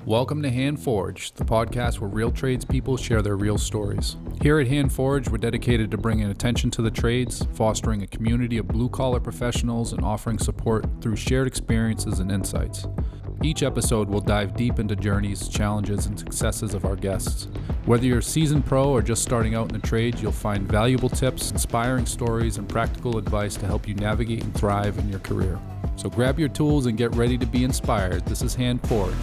Welcome to Hand Forged, the podcast where real tradespeople share their real stories. Here at Hand Forged, we're dedicated to bringing attention to the trades, fostering a community of blue-collar professionals, and offering support through shared experiences and insights. Each episode will dive deep into journeys, challenges, and successes of our guests. Whether you're a seasoned pro or just starting out in the trades, you'll find valuable tips, inspiring stories, and practical advice to help you navigate and thrive in your career. So grab your tools and get ready to be inspired. This is Hand Forged.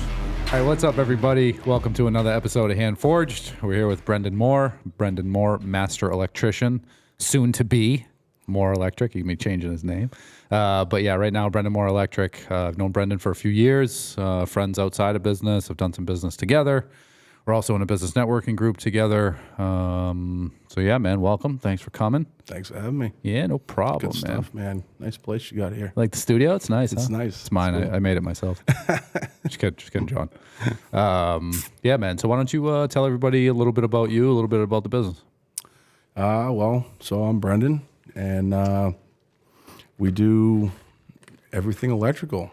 All right, what's up, everybody? Welcome to another episode of Hand Forged. We're here with Brenden Moore. Brenden Moore, master electrician, soon to be Moore Electric. He can be changing his name. But yeah, right now, Brenden Moore Electric. I've known Brenden for a few years, friends outside of business. I've done some business together. We're also in a business networking group together. So yeah, man, welcome. Thanks for coming. Thanks for having me. Yeah, no problem, Good man. stuff, man. Nice place you got here. Like the studio? It's nice. It's huh? nice. It's mine. It's cool. I made it myself. Just kidding, John. Yeah, man. So why don't you tell everybody a little bit about you, a little bit about the business? So I'm Brenden, and we do everything electrical,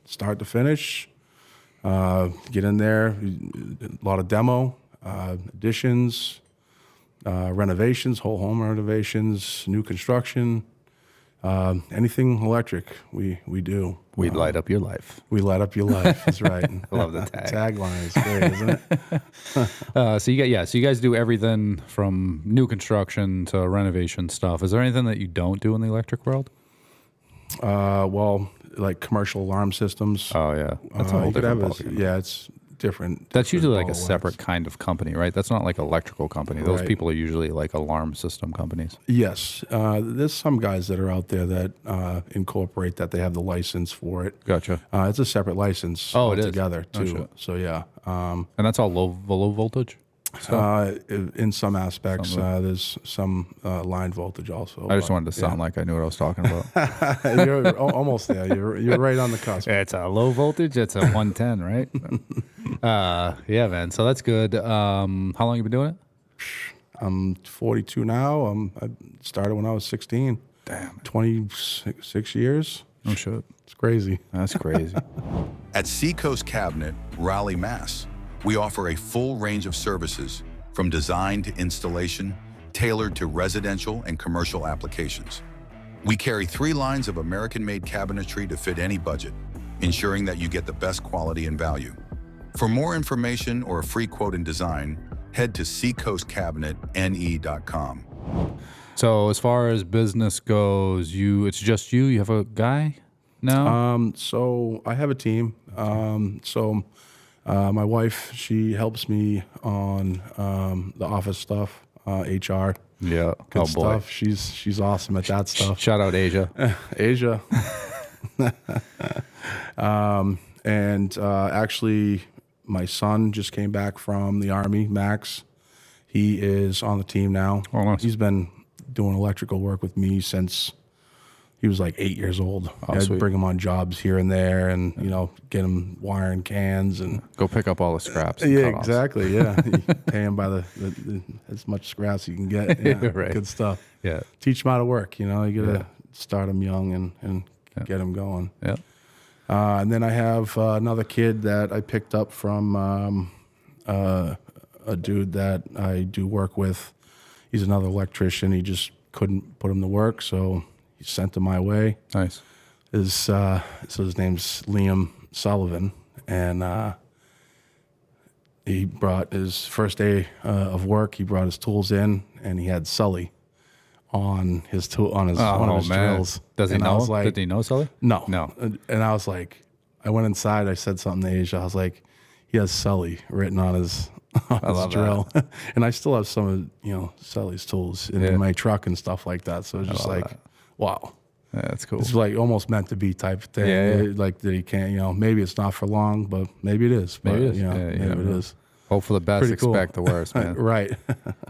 start to finish. Get in there, a lot of demo, additions, renovations, whole home renovations, new construction, anything electric we do. We'd light up your life. We light up your life. That's right. I love the tag. Tagline is great, isn't it? So you guys do everything from new construction to renovation stuff. Is there anything that you don't do in the electric world? Like commercial alarm systems. Oh yeah, that's a whole different ballgame. Yeah, it's different. That's usually like a ball of separate wax. kind of company, right? That's not like an electrical company. Those Right. people are usually like alarm system companies. Yes, there's some guys that are out there that incorporate that they have the license for it. Gotcha. It's a separate license Oh, it is? altogether Oh, too. shit. So yeah, And that's all low voltage? in some aspects, there's some line voltage also. I just wanted to sound like I knew what I was talking about. You're almost there. You're right on the cusp. It's a low voltage. It's a 110, right? Yeah, man. So that's good. How long you been doing it? I'm 42 now. I started when I was 16. Damn. 26 years. Oh, shit. It's crazy. That's crazy. At Seacoast Cabinet, Raleigh, Mass., we offer a full range of services from design to installation, tailored to residential and commercial applications. We carry 3 lines of American-made cabinetry to fit any budget, ensuring that you get the best quality and value. For more information or a free quote and design, head to seacoastcabinetne.com. So as far as business goes, it's just you? You have a guy now? So I have a team. My wife, she helps me on the office stuff, HR. Yeah. Good Oh, boy. stuff. She's awesome at that stuff. Shout out Asia. Asia. Actually, my son just came back from the Army, Max. He is on the team now. Oh, nice. He's been doing electrical work with me since he was like 8 years old. I'd sweet. bring him on jobs here and there, and get him wiring cans and. Go pick up all the scraps. and Yeah, cut-offs. exactly. Yeah, you pay him by the as much scraps you can get. Yeah, Right. Good stuff. Yeah. Teach him how to work. You gotta start him young and get him going. Yeah. And then I have another kid that I picked up from a dude that I do work with. He's another electrician. He just couldn't put him to work, so he sent him my way. Nice. His name's Liam Sullivan, and he brought his first day of work. He brought his tools in, and he had Sully on his one of his drills. Does he And I know? was like, Did he know Sully? No. No. And I was like, I went inside. I said something to Asia. I was like, he has Sully written on his love drill, and I still have some of Sully's tools in my truck and stuff like that. So it's just love like, that. wow. Yeah, that's cool. It's like almost meant to be type of thing. Yeah. Like that he can't, maybe it's not for long, but maybe it is. Maybe it But, is. maybe it is. Hope for the best, Pretty cool. expect the worst, man. Right.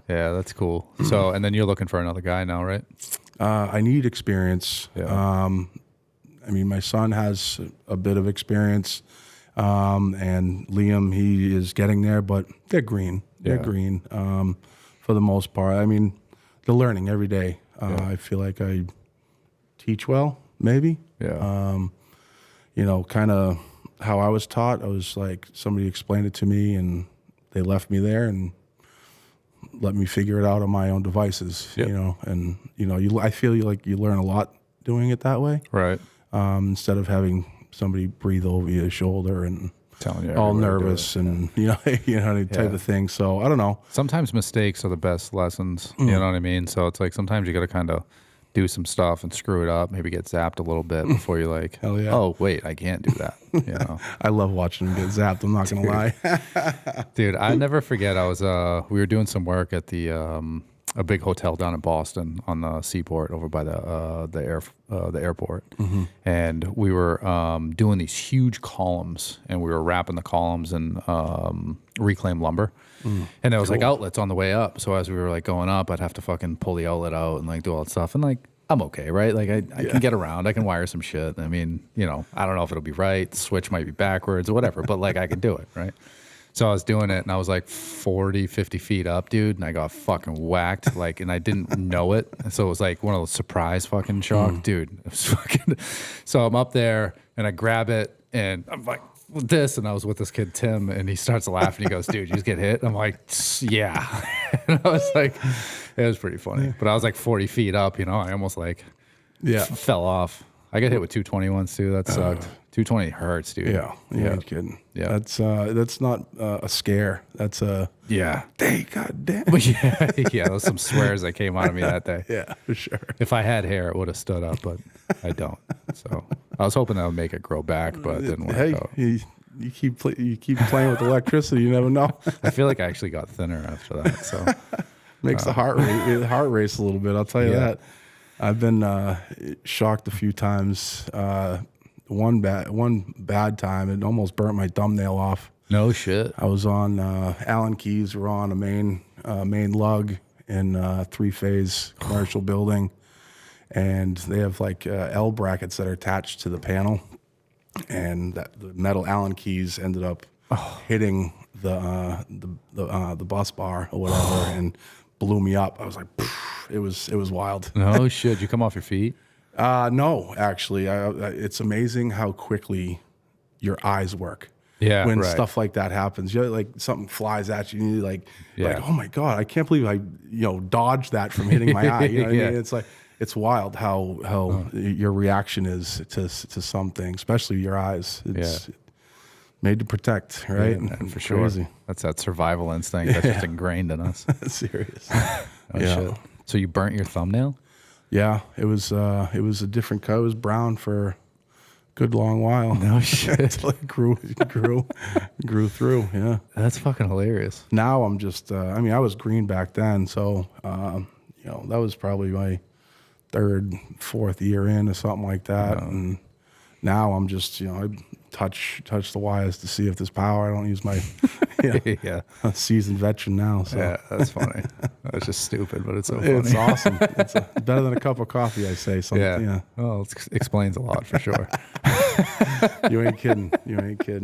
Yeah, that's cool. So, and then you're looking for another guy now, right? I need experience. Yeah. My son has a bit of experience, and Liam, he is getting there, but they're green. They're Yeah. green for the most part. They're learning every day. I feel like I teach well, maybe. Yeah. Kind of how I was taught. I was like, somebody explained it to me, and they left me there and let me figure it out on my own devices. Yep. You know, and I feel like you learn a lot doing it that way. Right. Instead of having somebody breathe over your shoulder and Telling you all everywhere to do nervous it. and type of thing. So I don't know. Sometimes mistakes are the best lessons. You know what I mean? So it's like sometimes you got to kind of do some stuff and screw it up, maybe get zapped a little bit before you're like, Hell yeah. oh, wait, I can't do that. You know? I love watching them get zapped. I'm not going to lie. Dude, I never forget. I was we were doing some work at the a big hotel down in Boston on the seaport over by the airport, and we were doing these huge columns, and we were wrapping the columns in reclaimed lumber. And there was like outlets on the way up. So as we were like going up, I'd have to fucking pull the outlet out and like do all that stuff. And like, I'm okay, right? Like I can get around. I can wire some shit. I mean, I don't know if it'll be right. The switch might be backwards or whatever, but like I can do it, right? So I was doing it and I was like 40, 50 feet up, dude. And I got fucking whacked, like, and I didn't know it. And so it was like one of those surprise fucking shock, dude. It was fucking, so I'm up there and I grab it and I'm like, this, and I was with this kid Tim, and he starts laughing. He goes, "Dude, you just get hit?" I'm like, "Yeah." And I was like, it was pretty funny. But I was like 40 feet up, I almost like fell off. I got hit with 221s too. That sucked. 220 hurts, dude. Yeah, you ain't kidding. Yeah. That's not a scare. That's a Hey, God damn. Yeah. Those some swears that came out of me that day. Yeah, for sure. If I had hair, it would have stood up, but I don't. So I was hoping that would make it grow back, but it didn't work out. You keep playing with electricity. You never know. I feel like I actually got thinner after that. So makes the heart race a little bit. I'll tell you that. I've been shocked a few times. One bad time, it almost burnt my thumbnail off. No shit. I was on Allen Keys. We're on a main lug in a 3-phase commercial building, and they have like L brackets that are attached to the panel, and the metal Allen Keys ended up hitting the bus bar or whatever, and blew me up. I was like, it was wild. No shit. You come off your feet? No, actually, it's amazing how quickly your eyes work. Yeah, when right. stuff like that happens, like something flies at you, and you're like, oh my God, I can't believe I dodged that from hitting my eye. You know what I mean? It's like, it's wild how your reaction is to some things, especially your eyes. It's made to protect, right? Yeah, for sure. Crazy. That's that survival instinct that's just ingrained in us. Serious. Shit. So you burnt your thumbnail? Yeah, it was a different color. It was brown for a good long while. No shit. Until it grew through. Yeah, that's fucking hilarious. Now I'm just. I was green back then, so that was probably my 3rd, 4th year in or something like that. And now I'm just I touch the wires to see if there's power. I don't use my a seasoned veteran now. So. Yeah, that's funny. That's just stupid, but it's so funny. It's awesome. It's better than a cup of coffee, I say. Yeah. Well, it explains a lot for sure. You ain't kidding.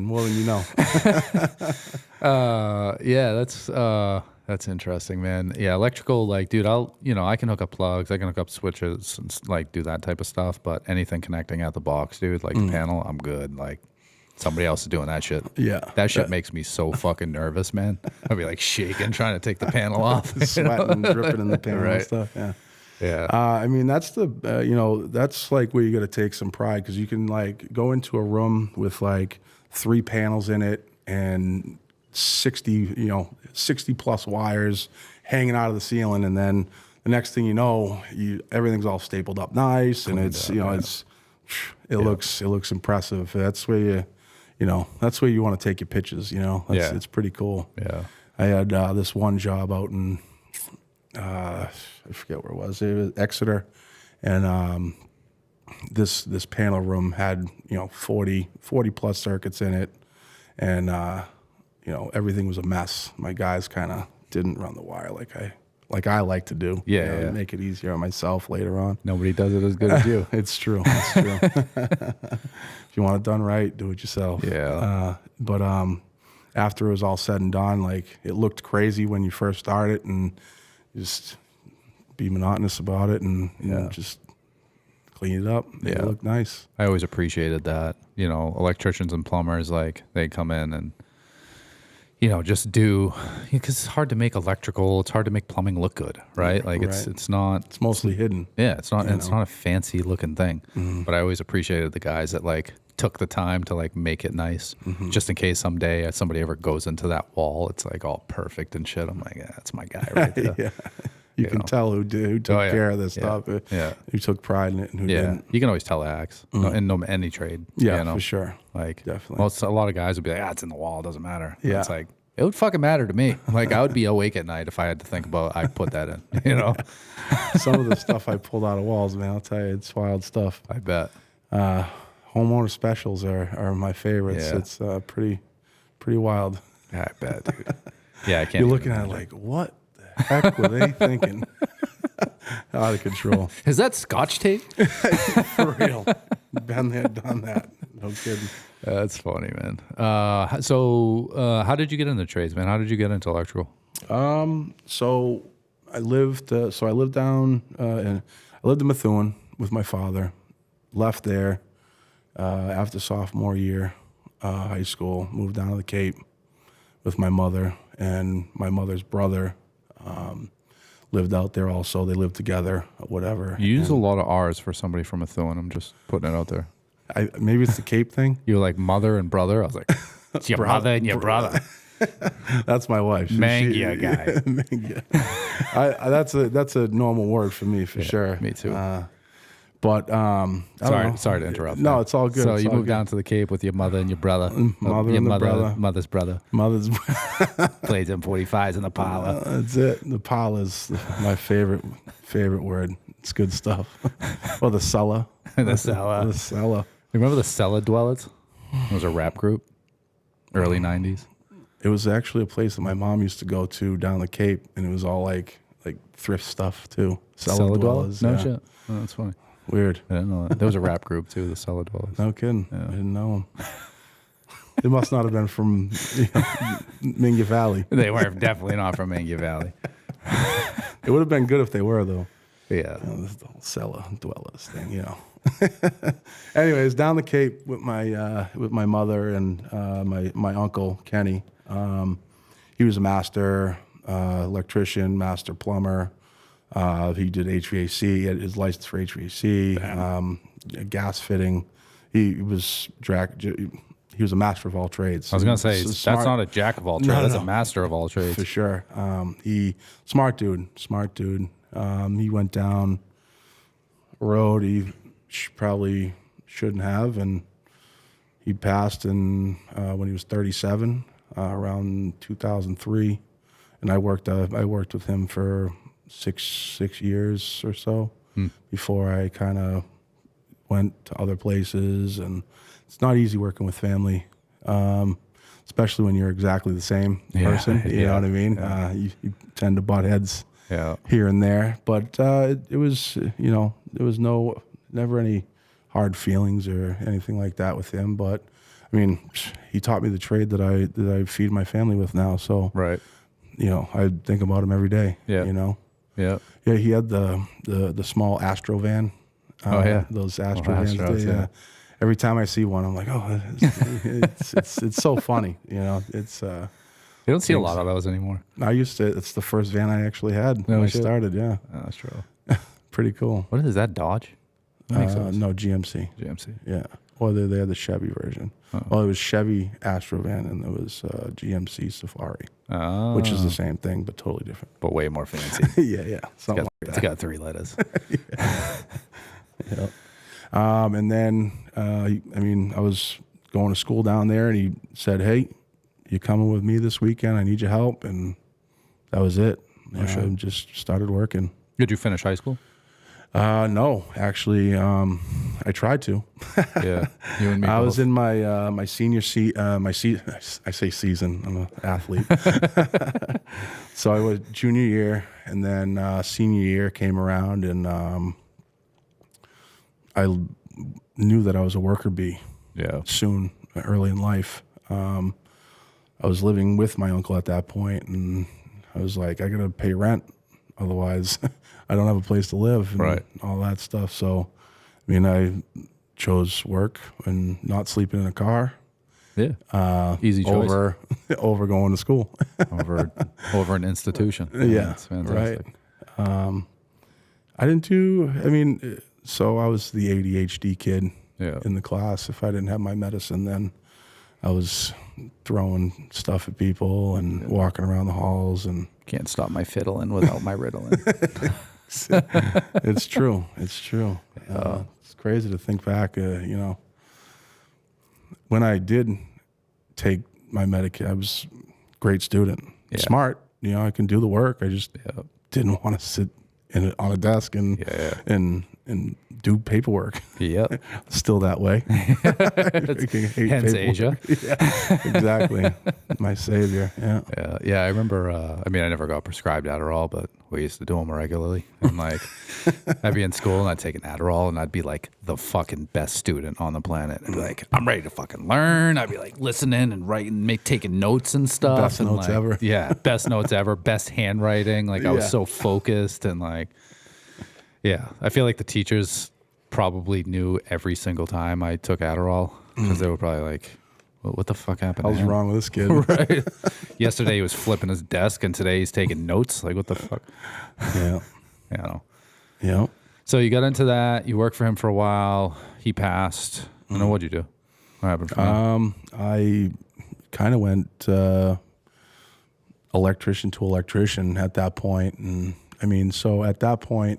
More than you know. That's interesting, man. Yeah, electrical, like, dude, I can hook up plugs, I can hook up switches and like do that type of stuff, but anything connecting out the box, dude, like the panel, I'm good. Like somebody else is doing that shit. Yeah. That shit makes me so fucking nervous, man. I'd be like shaking, trying to take the panel off. Sweating, dripping in the panel and stuff. Yeah. Yeah. That's that's like where you got to take some pride, because you can like go into a room with like 3 panels in it and 60 plus wires hanging out of the ceiling, and then the next thing you know, everything's all stapled up nice, and it looks impressive. That's where that's where you want to take your pictures. It's pretty cool. Yeah. I had this one job out in I forget where it was. It was Exeter, and this panel room had 40 plus circuits in it, and everything was a mess. My guys kind of didn't run the wire like I like to do. Make it easier on myself later on. Nobody does it as good as you. It's true. If you want it done right, do it yourself. Yeah. But after it was all said and done, like, it looked crazy when you first started, and just be monotonous about it, and just clean it up, make it look nice. I always appreciated that. You know, electricians and plumbers, like, they come in and, you know, just do, because it's hard to make electrical, it's hard to make plumbing look good, right? Like, it's not. It's mostly hidden. Yeah, it's not a fancy looking thing. But I always appreciated the guys that, like, took the time to, like, make it nice, just in case someday somebody ever goes into that wall, it's like all perfect and shit. I'm like, yeah, that's my guy right there. Yeah. You can tell who took care of this stuff. Who took pride in it and who didn't. You can always tell acts in any trade. Yeah, you know? for sure. Like, definitely. Well, a lot of guys would be like, it's in the wall, it doesn't matter. Yeah. It's like, it would fucking matter to me. Like, I would be awake at night if I had to think about, I put that in, you know? Some of the stuff I pulled out of walls, man, I'll tell you, it's wild stuff. I bet. Homeowner specials are my favorites. Yeah. It's pretty wild. I bet, dude. Yeah, I can't. You're looking at it like, what the heck were they thinking? Out of control. Is that Scotch tape? For real. Been there, done that. No kidding. That's funny, man. So how did you get into trades, man? How did you get into electrical? So I lived down in Methuen with my father. Left there after sophomore year, high school. Moved down to the Cape with my mother, and my mother's brother lived out there also. They lived together, whatever. You use a lot of R's for somebody from Methuen. I'm just putting it out there. Maybe it's the Cape thing. You were like mother and brother. I was like, it's your mother and your brother. That's my wife. Mangia guy. Mangia. That's a normal word for me, for sure. Me too. But sorry to interrupt. No, it's all good. So you moved down to the Cape with your mother and your brother. Mother's brother. Mother's Played them 45s in the parlor. That's it. The parlor is my favorite word. It's good stuff. Or the cellar. The cellar. The cellar. Remember the Cellar Dwellers? It was a rap group. Early 90s. It was actually a place that my mom used to go to down the Cape, and it was all like thrift stuff too. Cellar Dwellers? No shit. Oh, that's funny. Weird. I didn't know that. There was a rap group too, the Cellar Dwellers. No kidding. Yeah. I didn't know them. They must not have been from Minga Valley. They were definitely not from Minga Valley. It would have been good if they were, though. Yeah. This is the whole Cellar Dwellers thing, you know. Anyways, down the Cape with my mother and my uncle Kenny. He was a master electrician, master plumber. He did HVAC. He had his license for HVAC, gas fitting. He was a master of all trades. I was gonna say that's not a jack of all trades. That's a master of all trades for sure. Smart dude. He went down a road he probably shouldn't have, and he passed when he was 37, around 2003, and I worked with him for six years or so before I kind of went to other places. And it's not easy working with family, especially when you're exactly the same person. You know what I mean? Yeah. You tend to butt heads here and there, but it was, there was never any hard feelings or anything like that with him. But I mean, he taught me the trade that I feed my family with now. So right, I think about him every day. Yeah, Yeah. Yeah, he had the small Astro van. Those Astro vans. Astros, Every time I see one, I'm like, oh, it's so funny. It's you don't see a lot of those anymore. It's the first van I actually had when I started. Yeah, that's true. Pretty cool. What is that, Dodge? No, GMC. GMC. Yeah. Or they had the Chevy version. Oh. Well, it was Chevy Astrovan, and there was GMC Safari, which is the same thing but totally different. But way more fancy. Yeah. It's got 3 letters. Yeah. And then, I was going to school down there, and he said, "Hey, you coming with me this weekend? I need your help." And that was it. I just started working. Did you finish high school? No, actually, I tried to. Yeah, you and me. I was in my senior I say season. I'm an athlete. So I was junior year, and then senior year came around, and I knew that I was a worker bee. Yeah. Soon, early in life, I was living with my uncle at that point, and I was like, I gotta pay rent, otherwise I don't have a place to live, and all that stuff. So mean, I chose work and not sleeping in a car. Yeah. Easy choice. Over going to school. over an institution. Yeah. That's fantastic. Right. I didn't do, I mean, so I was the ADHD kid in the class. If I didn't have my medicine, then I was throwing stuff at people and walking around the halls and Can't stop my fiddling without my Ritalin. it's true. It's true. It's crazy to think back, you know, when I did take my medication, I was a great student, smart, you know, I can do the work. I just didn't want to sit on a desk and do paperwork. Yep. Still that way. Hence Asia. Yeah, exactly. My savior. Yeah. Yeah. I remember, I mean, I never got prescribed Adderall, but we used to do them regularly. And like, I'd be in school and I'd take an Adderall and I'd be like the fucking best student on the planet. I'd be like, I'm ready to fucking learn. I'd be like listening and writing, taking notes and stuff. Best and notes like, ever. Yeah. Best notes ever. Best handwriting. Like I was so focused and like, yeah, I feel like the teachers probably knew every single time I took Adderall because they were probably like, what the fuck happened? What's wrong with this kid? Right. Yesterday he was flipping his desk and today he's taking notes. Like, what the fuck? Yeah. You know. Yeah. So you got into that. You worked for him for a while. He passed. I don't know, what'd you do? What happened from him? I kind of went electrician to electrician at that point. And I mean, so at that point,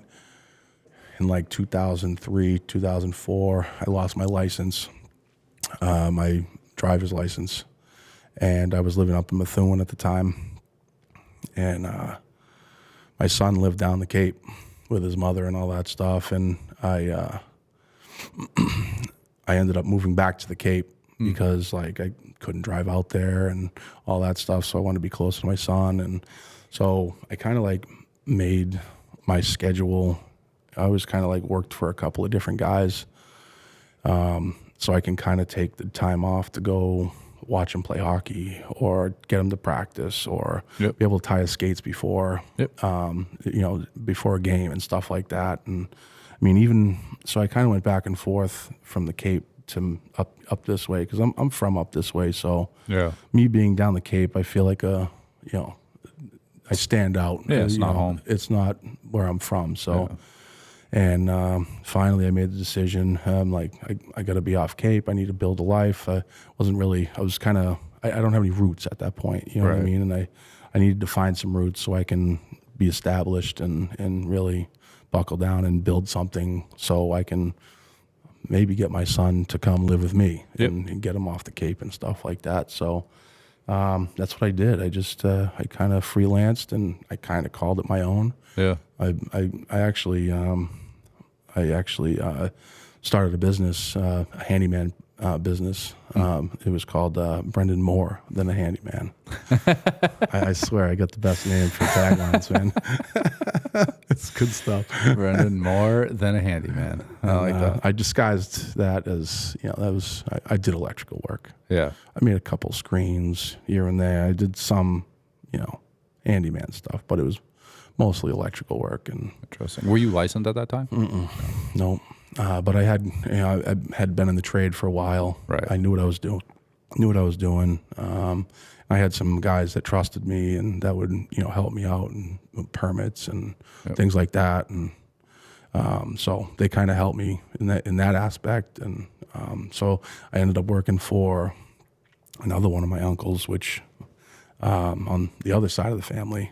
in like 2003, 2004, I lost my license, my driver's license, and I was living up in Methuen at the time. And my son lived down the Cape with his mother and all that stuff. And I ended up moving back to the Cape because like I couldn't drive out there and all that stuff. So I wanted to be close to my son. And so I kind of like made my schedule. I always kind of like worked for a couple of different guys. So I can kind of take the time off to go watch them play hockey or get them to practice or be able to tie his skates before, you know, before a game and stuff like that. And I mean, even so I kind of went back and forth from the Cape to up this way because I'm from up this way. So me being down the Cape, I feel like you know, I stand out. Yeah, it's not home. It's not where I'm from. So, and finally I made the decision. I'm like, I got to be off Cape. I need to build a life. I was kind of, I don't have any roots at that point. You know what I mean? And I needed to find some roots so I can be established and really buckle down and build something so I can maybe get my son to come live with me and get him off the Cape and stuff like that. So that's what I did. I just I kind of freelanced and I kind of called it my own. Yeah. I actually started a business, a handyman business. It was called Brenden Moore, then a handyman. I swear I got the best name for taglines, man. It's good stuff. Brenden Moore, then a handyman. I like that. I disguised that as, you know, I did electrical work. Yeah. I made a couple screens here and there. I did some, you know, handyman stuff, but it was mostly electrical work. And interesting. Were you licensed at that time? No. But I had, you know, I had been in the trade for a while. Right. I knew what I was doing. I had some guys that trusted me and that would, you know, help me out and permits and things like that. And so they kind of helped me in that aspect. And so I ended up working for another one of my uncles, which on the other side of the family,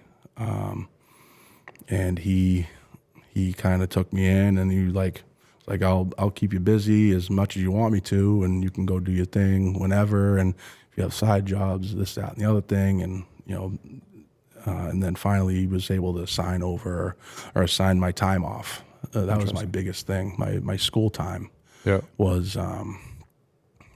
and he kind of took me in and he like I'll keep you busy as much as you want me to, and you can go do your thing whenever. And if you have side jobs, this, that, and the other thing, and you know, and then finally he was able to sign my time off. That was my biggest thing. My school time was I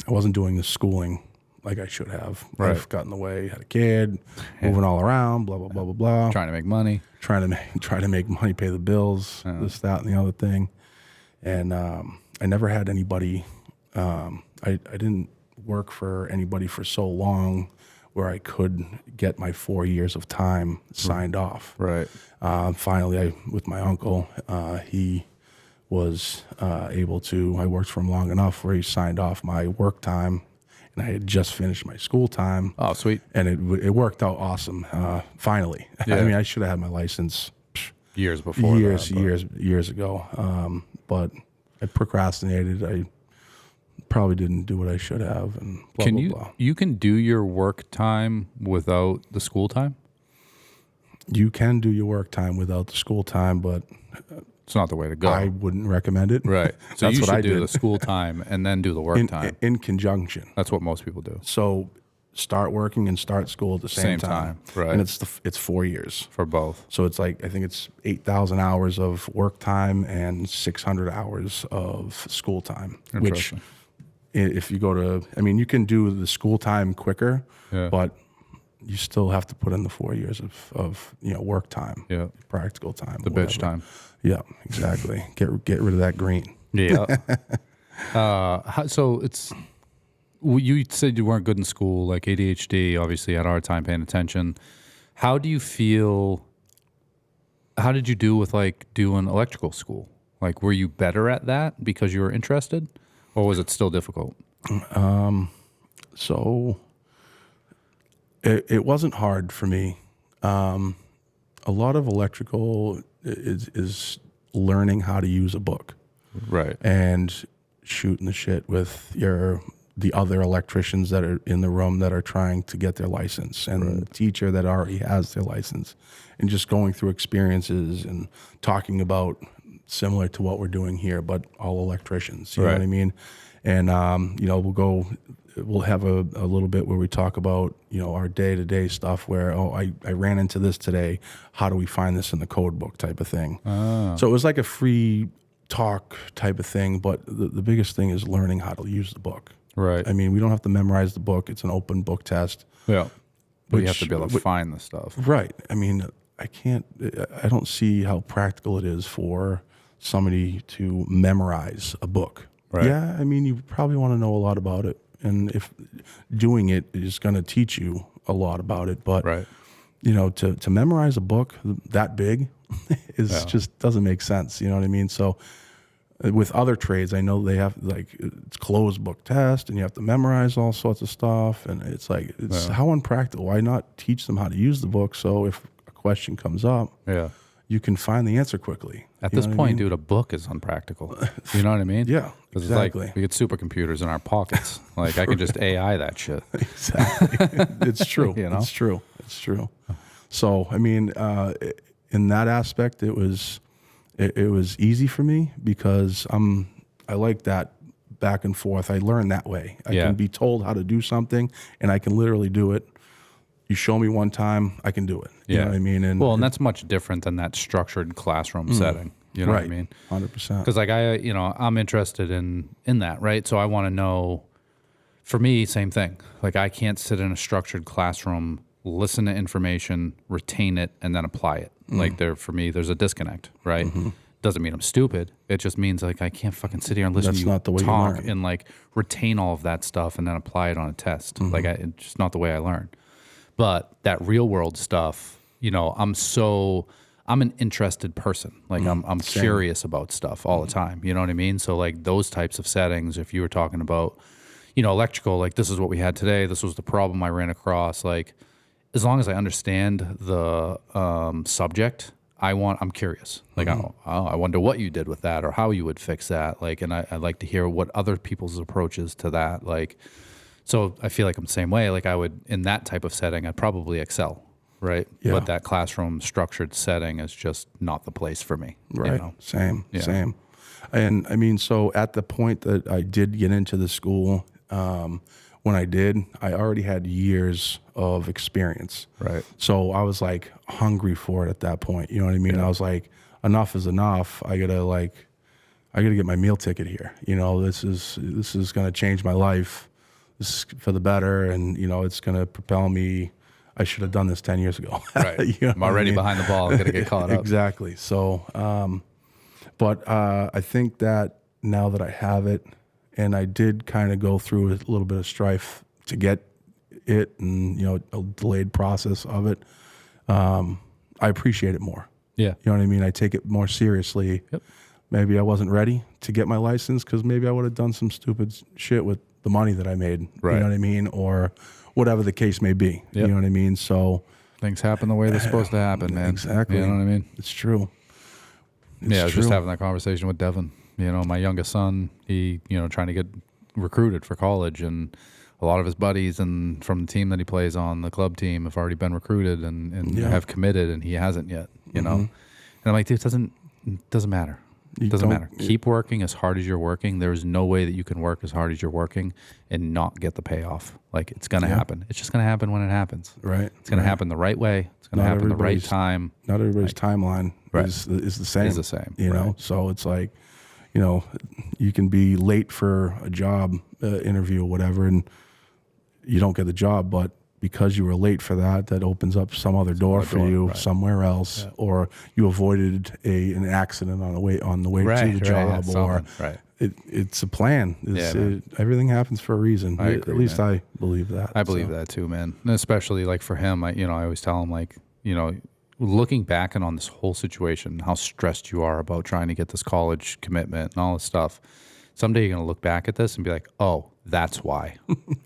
wasn't doing the schooling like I should have. Right. Life got in the way. Had a kid, moving all around, blah blah blah blah blah. Trying to make money. Try to make money, pay the bills, this, that, and the other thing. And I never had anybody. I didn't work for anybody for so long where I could get my 4 years of time signed off. Right. Finally, with my uncle, he was able to. I worked for him long enough where he signed off my work time, and I had just finished my school time. Oh, sweet. And it worked out awesome. Finally, Yeah. I mean, I should have had my license Years before years ago. But I procrastinated. I probably didn't do what I should have, and blah, blah, blah. You can do your work time without the school time? You can do your work time without the school time, but It's not the way to go. I wouldn't recommend it. Right. So That's you what should I do did. the school time and then do the work time. In conjunction. That's what most people do. So start working and start school at the same time. Right. And it's 4 years. For both. So it's like, I think it's 8,000 hours of work time and 600 hours of school time, which Interesting. if you go to, I mean, you can do the school time quicker, Yeah. but you still have to put in the 4 years of work time, Yeah. practical time, The bitch time. Yeah, exactly. Get rid of that green. Yeah. So it's, you said you weren't good in school, like ADHD, obviously had a hard time paying attention. How do you feel, how did you do with like doing electrical school? Like, were you better at that because you were interested, or was it still difficult? So it wasn't hard for me. A lot of electrical is learning how to use a book Right. and shooting the shit with the other electricians that are in the room that are trying to get their license, and the teacher that already has their license, and just going through experiences and talking about similar to what we're doing here, but all electricians. You know what I mean? And we'll have a little bit where we talk about, our day-to-day stuff where, I ran into this today. How do we find this in the code book type of thing? So it was like a free talk type of thing, but the biggest thing is learning how to use the book. Right. I mean, we don't have to memorize the book. It's an open book test. Yeah. But you have to be able to find the stuff. Right. I mean, I don't see how practical it is for somebody to memorize a book. Right. Yeah, I mean, you probably want to know a lot about it. And if doing it is going to teach you a lot about it. But, Right. To memorize a book that big is just doesn't make sense. You know what I mean? So with other trades, I know they have it's closed book test and you have to memorize all sorts of stuff. And it's how unpractical. Why not teach them how to use the book? So if a question comes up, you can find the answer quickly. At this point, dude, a book is unpractical. You know what I mean? Yeah, exactly. It's like we get supercomputers in our pockets. Like I can just AI that shit. Exactly. It's true. It's true. It's true. So, I mean, in that aspect, it was easy for me because I like that back and forth. I learn that way. I can be told how to do something, and I can literally do it. You show me one time, I can do it. You know what I mean? And that's much different than that structured classroom setting. You know what I mean? 100%. Because like I'm interested in that, right? So I want to know. For me, same thing. Like I can't sit in a structured classroom, listen to information, retain it, and then apply it. Like for me, there's a disconnect, right? Doesn't mean I'm stupid. It just means like I can't fucking sit here and listen to you not the way you talk learn. and like retain all of that stuff and then apply it on a test. Like it's just not the way I learn. But that real world stuff, I'm an interested person. Like I'm curious about stuff all the time. You know what I mean? So like those types of settings, if you were talking about, electrical, like this is what we had today. This was the problem I ran across. Like as long as I understand the subject, I'm curious. Like I wonder what you did with that or how you would fix that. Like, and I like to hear what other people's approaches to that. Like, so I feel like I'm the same way. Like I would, in that type of setting, I'd probably excel, right? Yeah. But that classroom structured setting is just not the place for me. Right. Same. And I mean, so at the point that I did get into the school, when I did, I already had years of experience. Right. So I was like hungry for it at that point. You know what I mean? I was like, enough is enough. I gotta get my meal ticket here. This is gonna change my life. This is for the better, and it's going to propel me. I should have done this 10 years ago. Right. I'm already behind the ball. I'm going to get caught up. Exactly. So, but I think that now that I have it, and I did kind of go through a little bit of strife to get it, and a delayed process of it, I appreciate it more. Yeah. You know what I mean? I take it more seriously. Yep. maybe I wasn't ready to get my license because maybe I would have done some stupid shit with the money that I made. Right. You know what I mean? Or whatever the case may be. Yep. You know what I mean? So things happen the way they're supposed to happen, man. Exactly. You know what I mean? It's true. I was just having that conversation with Devin. You know, my youngest son, he, trying to get recruited for college, and a lot of his buddies and from the team that he plays on, the club team, have already been recruited and have committed, and he hasn't yet, you know? And I'm like, dude, it doesn't matter. It doesn't matter. Keep working as hard as you're working. There's no way that you can work as hard as you're working and not get the payoff. Like, it's going to happen. It's just going to happen when it happens. Right. It's going to happen the right way. It's going to happen the right time. Not everybody's timeline is the same. Is the same. You know? So it's like, you can be late for a job interview or whatever, and you don't get the job, but because you were late for that opens up some other door for you somewhere else, or you avoided an accident on the way to the job, or it's a plan. Everything happens for a reason. At least I believe that. I believe that too, man. And especially like for him, I always tell him, like, looking back and on this whole situation, how stressed you are about trying to get this college commitment and all this stuff. Someday you're going to look back at this and be like, oh, that's why.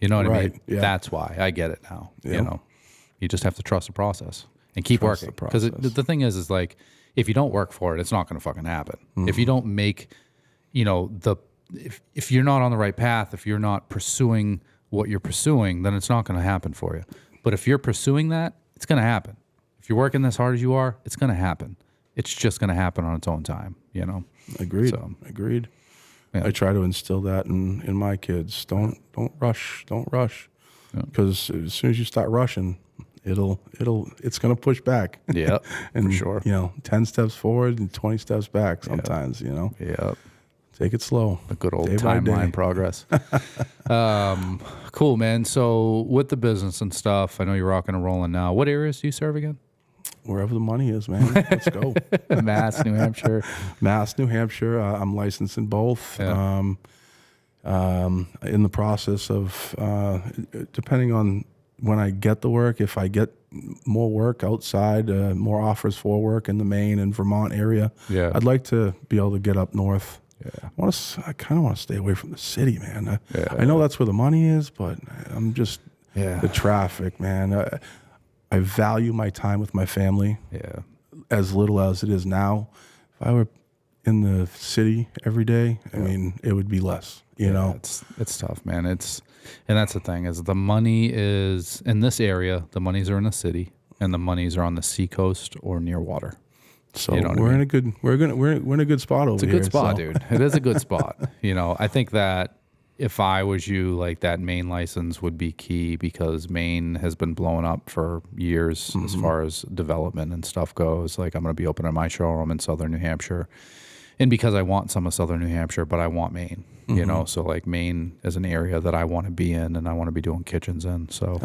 You know what I mean? Yeah. That's why. I get it now. Yep. You just have to trust the process and keep working. Because the thing is like, if you don't work for it, it's not going to fucking happen. If you don't make, if you're not on the right path, if you're not pursuing what you're pursuing, then it's not going to happen for you. But if you're pursuing that, it's going to happen. If you're working as hard as you are, it's going to happen. It's just going to happen on its own time, Agreed. Agreed. Yeah. I try to instill that in my kids. Don't rush. Don't rush. Because as soon as you start rushing, it's going to push back. Yeah, and for sure. 10 steps forward and 20 steps back sometimes, Yeah. Take it slow. The good old timeline progress. Cool, man. So with the business and stuff, I know you're rocking and rolling now. What areas do you serve again? Wherever the money is, man. Let's go. Mass, New Hampshire. Mass, New Hampshire. I'm licensed in both. Yeah. In the process of, depending on when I get the work, if I get more work outside, more offers for work in the Maine and Vermont area, I'd like to be able to get up north. Yeah. I kind of want to stay away from the city, man. I know that's where the money is, but I'm just the traffic, man. I value my time with my family as little as it is now. If I were in the city every day, I mean, it would be less, you know? It's tough, man. And that's the thing, is the money is in this area, the monies are in the city, and the monies are on the seacoast or near water. So we're in a good spot over here. It's a good spot, dude. It is a good spot. I think that if I was you, like, that Maine license would be key, because Maine has been blowing up for years as far as development and stuff goes. Like, I'm going to be opening my showroom in Southern New Hampshire. And because I want some of Southern New Hampshire, but I want Maine, so like Maine is an area that I want to be in and I want to be doing kitchens in. So,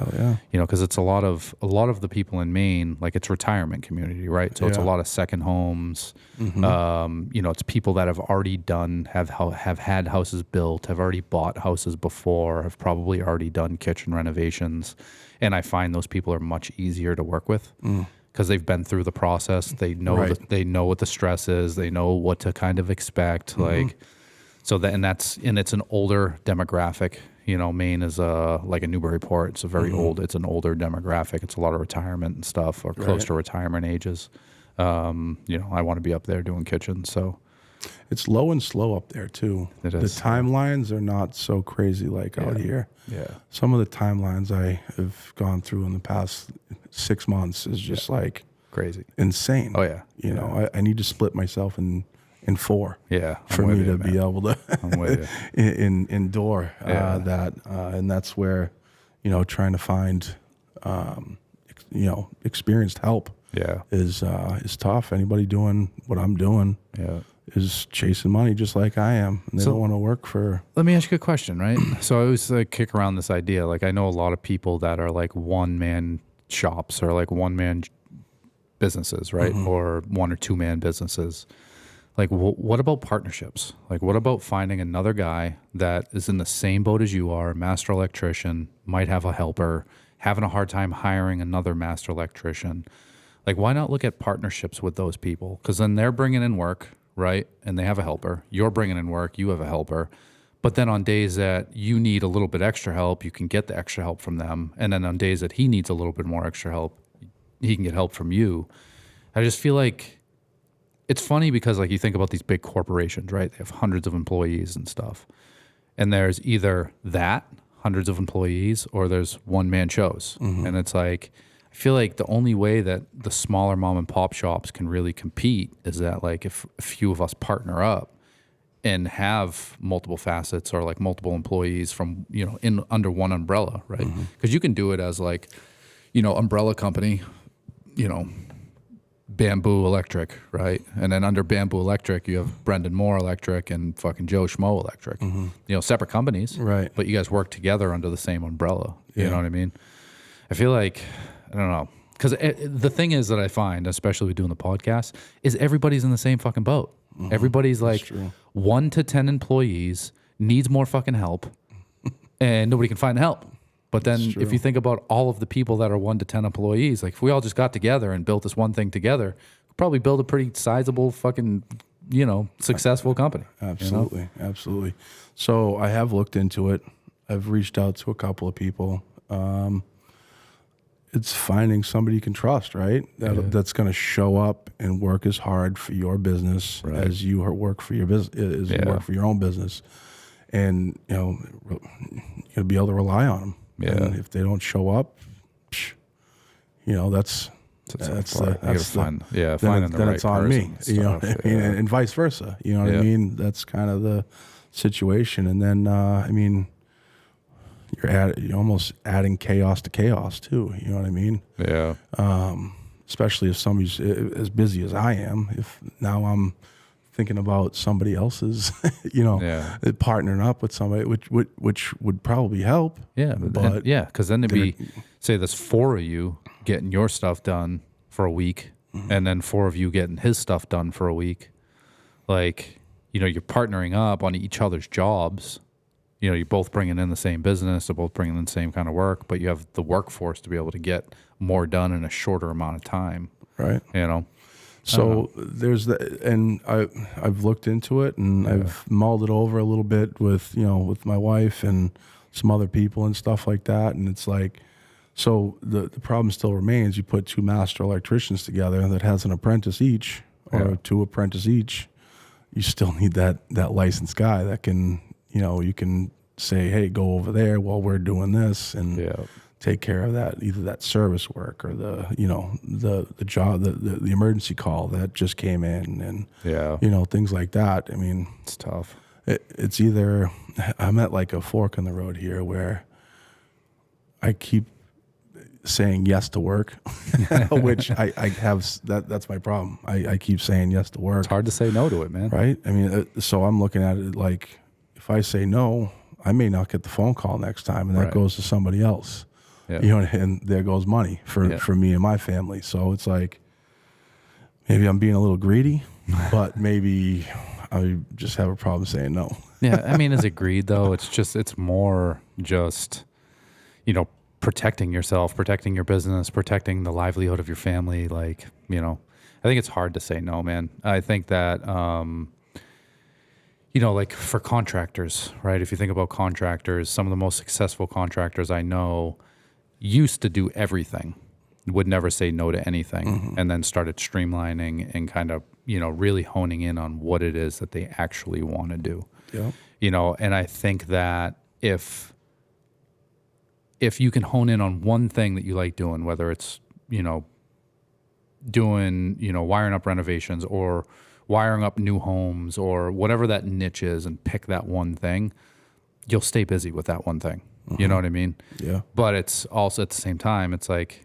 because it's a lot of the people in Maine, like, it's retirement community, right? So it's a lot of second homes. It's people that have already have had houses built, have already bought houses before, have probably already done kitchen renovations. And I find those people are much easier to work with. Because they've been through the process, they know they know what the stress is, they know what to kind of expect, like, so that and it's an older demographic. Maine is like a Newburyport. It's a very old. It's an older demographic. It's a lot of retirement and stuff, or close to retirement ages. I want to be up there doing kitchens, so. It's low and slow up there too. It is. The timelines are not so crazy like out here. Yeah. Some of the timelines I have gone through in the past 6 months is just like crazy, insane. Oh yeah. I need to split myself in 4. Yeah. For me to be able to I'm with you. endure that, and that's where trying to find experienced help is tough. Anybody doing what I'm doing is chasing money just like I am, and they don't want to work for. Let me ask you a question, right? So I always kick around this idea. Like, I know a lot of people that are like one-man shops or like one-man businesses, right? Or 1 or 2 man businesses. Like, what about partnerships? Like, what about finding another guy that is in the same boat as you are, master electrician, might have a helper, having a hard time hiring another master electrician? Like, why not look at partnerships with those people? Because then they're bringing in work, right? And they have a helper. You're bringing in work. You have a helper. But then on days that you need a little bit extra help, you can get the extra help from them. And then on days that he needs a little bit more extra help, he can get help from you. I just feel like it's funny because like you think about these big corporations, right? They have hundreds of employees and stuff. And there's either that, hundreds of employees, or there's one-man shows. And it's like, I feel like the only way that the smaller mom and pop shops can really compete is that like if a few of us partner up and have multiple facets or like multiple employees from, you know, in under one umbrella, right? Because you can do it as like, you know, umbrella company, you know, Bamboo Electric, right? And then under Bamboo Electric, you have Brenden Moore Electric and fucking Joe Schmo Electric. You know, separate companies, Right. but you guys work together under the same umbrella. You know what I mean? I feel like, I don't know. Because the thing is that I find, especially with doing the podcast, is everybody's in the same fucking boat. Everybody's like 1 to 10 employees, needs more fucking help, and nobody can find help. But then if you think about all of the people that are 1 to 10 employees, like if we all just got together and built this one thing together, we'd probably build a pretty sizable fucking, you know, successful company. Absolutely. You know? Absolutely. So I have looked into it. I've reached out to a couple of people. It's finding somebody you can trust, right? That's going to show up and work as hard for your business as you work for your business, as you work for your own business. And, you know, you're going to be able to rely on them. Yeah. And if they don't show up, you know, that's finding the then right it's on me, person you know and what I stuff, mean? And vice versa, you know what I mean? That's kind of the situation. And then, I mean, you're almost adding chaos to chaos too, you know what I mean? Yeah. Especially if somebody's as busy as I am, if now I'm thinking about somebody else's, you know, partnering up with somebody, which would probably help. Yeah, but because then it'd be, say there's 4 of you getting your stuff done for a week, and then 4 of you getting his stuff done for a week. Like, you know, you're partnering up on each other's jobs. You know, you're both bringing in the same business, they're both bringing in the same kind of work, but you have the workforce to be able to get more done in a shorter amount of time. Right. You know? So there's and I've looked into it and I've mulled it over a little bit with, you know, with my wife and some other people and stuff like that. And it's like, so the problem still remains. You put 2 master electricians together that has an apprentice each or 2 apprentices each. You still need that licensed guy that can, you know, you can say, hey, go over there while we're doing this and take care of that, either that service work or the, you know, the job, the emergency call that just came in and, you know, things like that. I mean, it's tough. It's either, I'm at like a fork in the road here where I keep saying yes to work, which I have, that's my problem. I keep saying yes to work. It's hard to say no to it, man. Right? I mean, so I'm looking at it like, if I say no, I may not get the phone call next time, and that goes to somebody else. You know, and there goes money for me and my family. So it's like, maybe I'm being a little greedy, but maybe I just have a problem saying no. I mean, is it greed though? It's more just, you know, protecting yourself, protecting your business, protecting the livelihood of your family. Like, you know, I think it's hard to say no, man. I think that, you know, like for contractors, right? If you think about contractors, some of the most successful contractors I know used to do everything, would never say no to anything, and then started streamlining and kind of, you know, really honing in on what it is that they actually want to do. You know, and I think that if you can hone in on one thing that you like doing, whether it's, you know, doing, you know, wiring up renovations or wiring up new homes or whatever that niche is, and pick that one thing, you'll stay busy with that one thing. You know what I mean? Yeah. But it's also at the same time, it's like,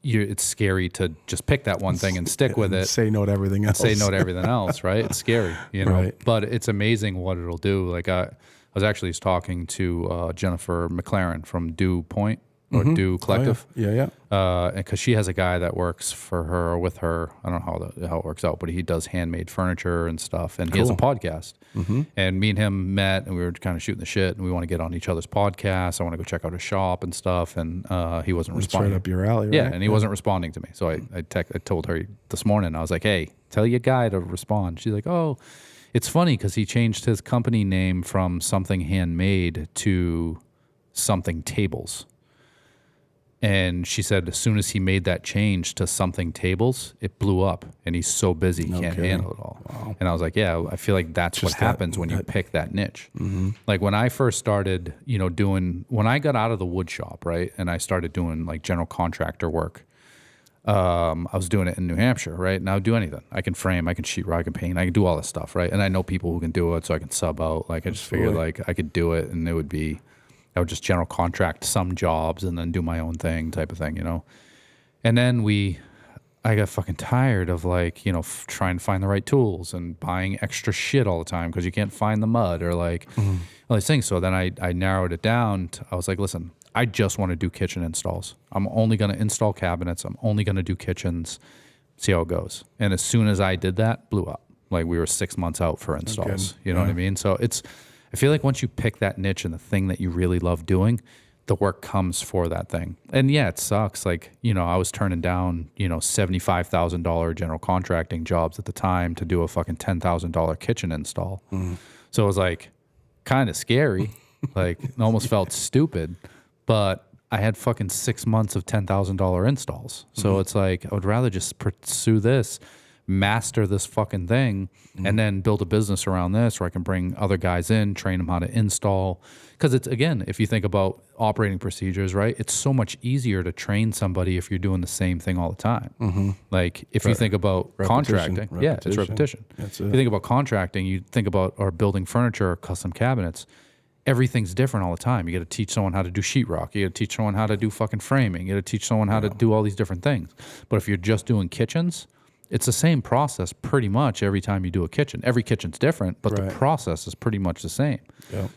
it's scary to just pick that one thing and stick with it. Say no to everything else. Say no to everything else, right? It's scary, you know? Right. But it's amazing what it'll do. Like I was actually talking to Jennifer McLaren from Dew Point. or Do Collective. Oh, yeah. And because she has a guy that works for her or with her, I don't know how it works out, but he does handmade furniture and stuff, and he has a podcast. And me and him met, and we were kind of shooting the shit, and we want to get on each other's podcasts. I want to go check out his shop and stuff, and he wasn't responding. Right up your alley, right? Yeah, and he wasn't responding to me. So I told her this morning, I was like, hey, tell your guy to respond. She's like, oh, it's funny because he changed his company name from Something Handmade to Something Tables. And she said as soon as he made that change to Something Tables, it blew up, and he's so busy he can't handle it all. Wow. And I was like, yeah, I feel like that's just what happens when you pick that niche. Like when I first started, when I got out of the wood shop, right, and I started doing like general contractor work, I was doing it in New Hampshire, right? And I would do anything. I can frame, I can sheetrock, I can paint, I can do all this stuff, right? And I know people who can do it, so I can sub out. Like I just figured like I could do it, and I would just general contract some jobs and then do my own thing type of thing, And then I got fucking tired of like, trying to find the right tools and buying extra shit all the time because you can't find the mud or like all these things. So then I narrowed it down. I was like, listen, I just want to do kitchen installs. I'm only going to install cabinets. I'm only going to do kitchens, see how it goes. And as soon as I did that, blew up. Like we were 6 months out for installs. You know what I mean? So I feel like once you pick that niche and the thing that you really love doing, the work comes for that thing. And yeah, it sucks. Like, I was turning down, $75,000 general contracting jobs at the time to do a fucking $10,000 kitchen install. So it was like kind of scary. Like it almost felt stupid, but I had fucking 6 months of $10,000 installs. So it's like, I would rather just pursue this, master this fucking thing, and then build a business around this where I can bring other guys in, train them how to install. Because it's, again, if you think about operating procedures, right, it's so much easier to train somebody if you're doing the same thing all the time. Like if you think about contracting, it's repetition. If you think about contracting, you think about or building furniture or custom cabinets, everything's different all the time. You got to teach someone how to do sheetrock. You got to teach someone how to do fucking framing. You got to teach someone how to do all these different things. But if you're just doing kitchens, it's the same process pretty much every time you do a kitchen. Every kitchen's different, but the process is pretty much the same.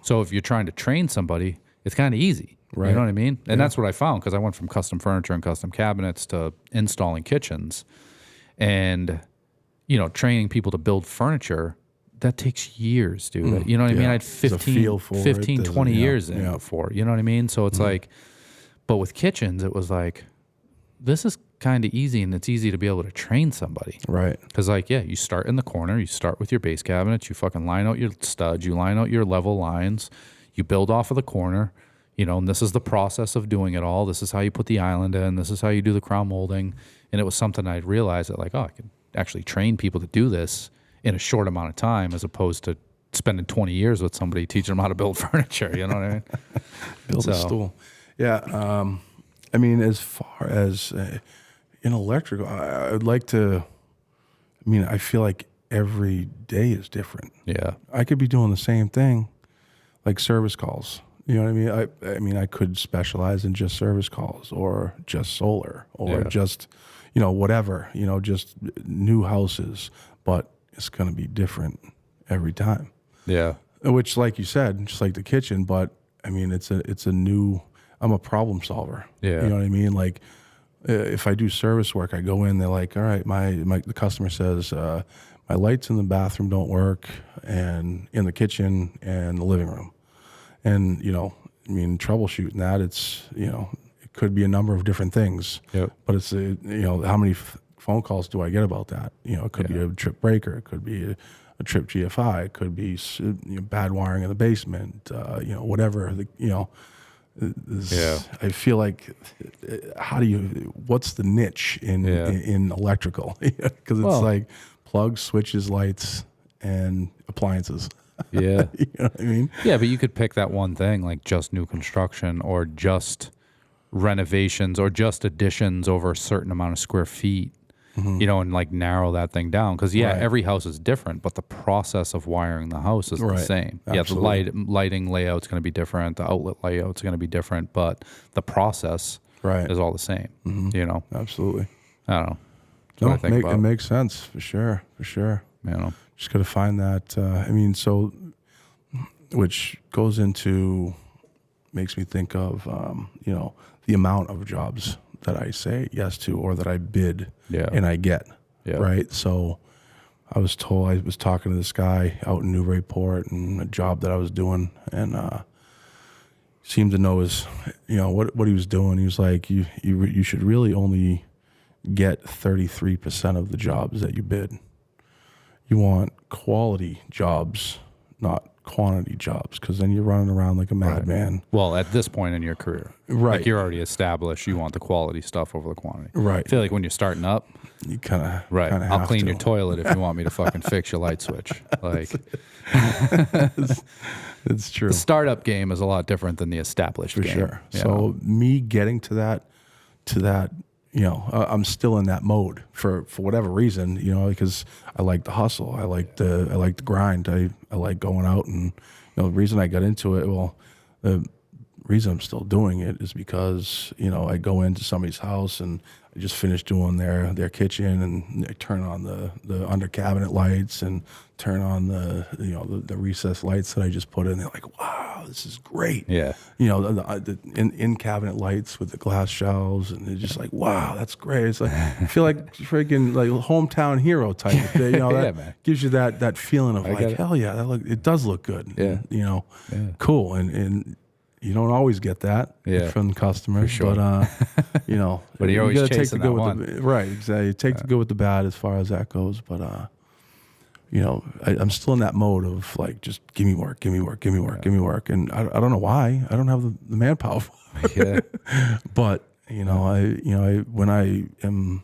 So if you're trying to train somebody, it's kind of easy. You know what I mean? And that's what I found because I went from custom furniture and custom cabinets to installing kitchens. And, training people to build furniture, that takes years, dude. You know what I mean? I had 15 20 years in before. You know what I mean? So it's like, but with kitchens, it was like, this is kind of easy, and it's easy to be able to train somebody. Right. Because you start in the corner, you start with your base cabinets, you fucking line out your studs, you line out your level lines, you build off of the corner, and this is the process of doing it all. This is how you put the island in. This is how you do the crown molding. And it was something I realized that I could actually train people to do this in a short amount of time as opposed to spending 20 years with somebody teaching them how to build furniture. You know what I mean? Build a stool. Yeah. I mean, as far as in electrical, I'd like to, I feel like every day is different. Yeah. I could be doing the same thing, like service calls. You know what I mean? I could specialize in just service calls or just solar or just, whatever, just new houses, but it's going to be different every time. Yeah. Which, like you said, just like the kitchen, but it's a new, I'm a problem solver. Yeah. You know what I mean? Like, if I do service work, I go in, they're like, all right, the customer says, my lights in the bathroom don't work and in the kitchen and the living room. And, troubleshooting that, it's, it could be a number of different things. Yep. But it's, how many phone calls do I get about that? It could be a trip breaker. It could be a trip GFI. It could be bad wiring in the basement, whatever, I feel like, what's the niche in electrical? Because it's like plugs, switches, lights, and appliances. Yeah. You know what I mean? Yeah, but you could pick that one thing, like just new construction or just renovations or just additions over a certain amount of square feet, and like narrow that thing down. Because, every house is different, but the process of wiring the house is the same. Absolutely. Yeah, the lighting layout's going to be different. The outlet layout's going to be different, but the process is all the same, Absolutely. I don't know. That's what I think about. It makes sense, for sure. Just got to find that, which goes into, makes me think of, the amount of jobs that I say yes to or that I bid and I get. Yeah. Right. So I was talking to this guy out in Newburyport and a job that I was doing, and seemed to know his, what he was doing. He was like, you should really only get 33% of the jobs that you bid. You want quality jobs, not quantity jobs, because then you're running around like a madman. Well, at this point in your career, Right. like you're already established, you want the quality stuff over the quantity. Right. I feel like when you're starting up, You kind of right, I'll have clean to. your toilet if you want me to fucking fix your light switch. Like It's true. the startup game is a lot different than the established For game. sure. you So know? me getting to that, I'm still in that mode for whatever reason, because I like the hustle. I like the grind. I like going out, and the reason I got into it, the reason I'm still doing it is because, I go into somebody's house and I just finished doing their kitchen, and I turn on the under cabinet lights and turn on the recessed lights that I just put in. They're like, wow, this is great. Yeah. The in cabinet lights with the glass shelves, and they're just like, wow, that's great. It's like, I feel like freaking like hometown hero type of thing. That man. gives you that feeling of get like, it. hell yeah, it does look good. Yeah. And, cool. And you don't always get that from the customers, sure. but But you're always gotta take chasing the good that with the right, exactly. You take the good with the bad as far as that goes, but I'm still in that mode of like, just give me work, give me work, give me work, give me work, and I don't know why I don't have the manpower for it. Yeah. But when I am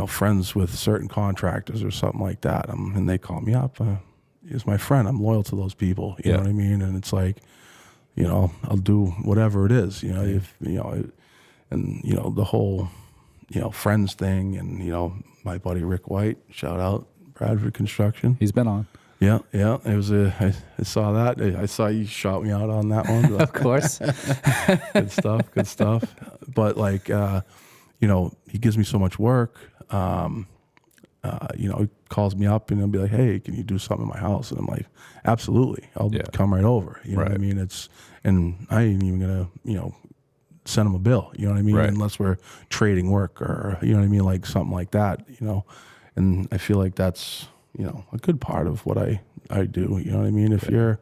friends with certain contractors or something like that, and they call me up, he's my friend. I'm loyal to those people. You know what I mean? And it's like, I'll do whatever it is. And the whole friends thing, and my buddy Rick White, shout out Bradford Construction. He's been on. Yeah. It was I saw that. I saw you shout me out on that one. Of course. Good stuff. But like, he gives me so much work. He calls me up and he'll be like, hey, can you do something in my house? And I'm like, absolutely. I'll come right over. You know what I mean? And I ain't even gonna, send him a bill, you know what I mean? Right. Unless we're trading work or, you know what I mean? Like something like that, and I feel like that's, a good part of what I do. You know what I mean? If you're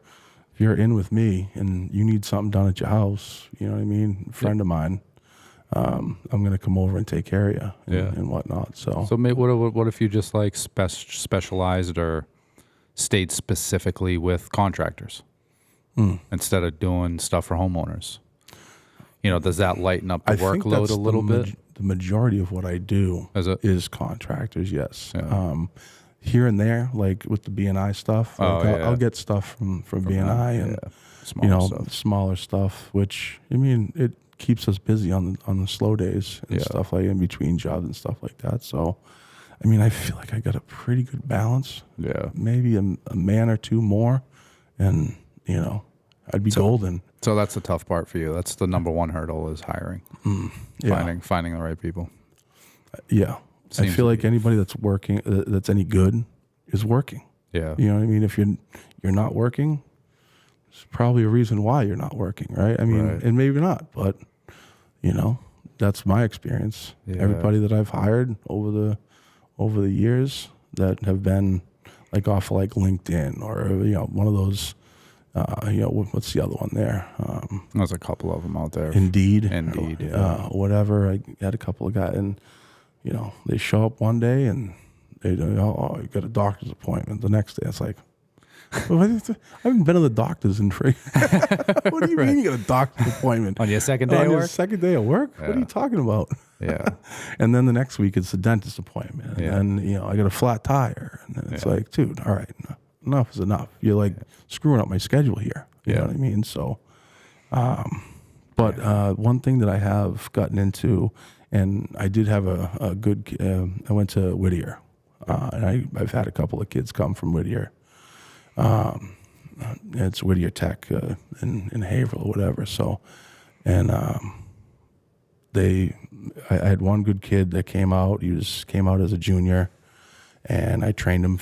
in with me and you need something done at your house, you know what I mean? A friend of mine, I'm going to come over and take care of you and whatnot. So maybe what if you just like specialized or stayed specifically with contractors instead of doing stuff for homeowners? Does that lighten up the workload a little bit? The majority of what I do is contractors, yes. Yeah. Here and there, like with the B&I stuff, I'll get stuff from B&I and smaller stuff, which it keeps us busy on the slow days and stuff like in between jobs and stuff like that. So, I feel like I got a pretty good balance. Yeah, maybe a man or two more, and I'd be golden. So that's the tough part for you. That's the number one hurdle is hiring, finding the right people. Yeah, I feel like anybody that's working, that's any good, is working. Yeah, you know what I mean. If you're not working, there's probably a reason why you're not working, right? And maybe not, but that's my experience. Yeah. Everybody that I've hired over the years that have been like off of like LinkedIn or one of those. What's the other one there? There's a couple of them out there. Indeed, whatever. I had a couple of guys, and they show up one day and they you got a doctor's appointment. The next day, it's like, I haven't been to the doctor's in free. What do you mean you got a doctor's appointment on your second day of work? Second day of work? Yeah. What are you talking about? Yeah. And then the next week it's a dentist appointment, and then I got a flat tire, and then it's like, dude, all right. Enough is enough. You're like screwing up my schedule here. You know what I mean? So, but one thing that I have gotten into, and I did have a good, I went to Whittier, and I've had a couple of kids come from Whittier. It's Whittier Tech in Haverhill or whatever. So, and I had one good kid that came out. He came out as a junior. And I trained him